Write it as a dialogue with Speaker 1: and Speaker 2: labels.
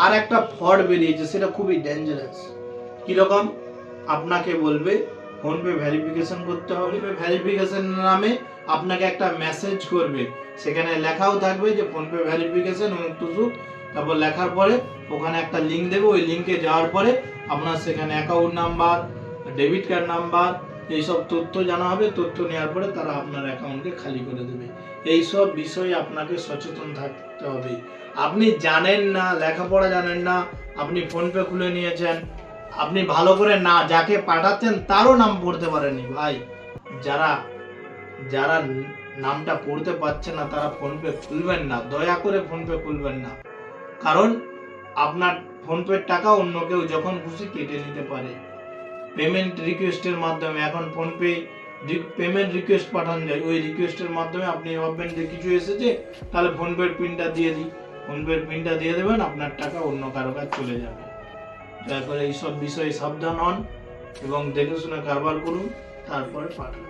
Speaker 1: আর একটা ফ্রড বেরিয়েছে, সেটা খুবই ডেঞ্জারাস। কিরকম? আপনাকে বলবে ফোনপে ভেরিফিকেশন করতে হবে, ভেরিফিকেশন নামে আপনাকে একটা মেসেজ করবে, সেখানে লেখাও থাকবে যে ফোনপে ভেরিফিকেশন টুসুক, তারপর লেখার পরে ওখানে একটা লিঙ্ক দেবে, ওই লিঙ্কে যাওয়ার পরে আপনার সেখানে account number, debit card number, এইসব তথ্য জানা হবে। তথ্য নেওয়ার পরে তারা আপনার অ্যাকাউন্টকে খালি করে দেবে। এইসব বিষয়ে আপনাকে সচেতন থাকতে হবে। আপনি জানেন না, লেখাপড়া জানেন না, আপনি ফোনপে খুলে নিয়েছেন, আপনি ভালো করে না যাকে পাঠাচ্ছেন তারও নাম পড়তে পারেননি। ভাই, যারা যারা নামটা পড়তে পারছে না তারা ফোনপে খুলবেন না, দয়া করে ফোনপে খুলবেন না। কারণ আপনার ফোনপের টাকা অন্য কেউ যখন খুশি কেটে নিতে পারে। পেমেন্ট রিকোয়েস্টের মাধ্যমে এখন ফোনপে পেমেন্ট রিকোয়েস্ট পাঠানো যায়, ওই রিকোয়েস্টের মাধ্যমে আপনি ভাববেন যে কিছু এসেছে, তাহলে ফোনপের পিনটা দিয়ে দিই, ফোনপের পিনটা দিয়ে দেবেন, আপনার টাকা অন্য কারো কাছে চলে যাবে। দয়া করে এইসব বিষয়ে সাবধান হন এবং দেখে শুনে কারবার করুন, তারপরে পাঠান।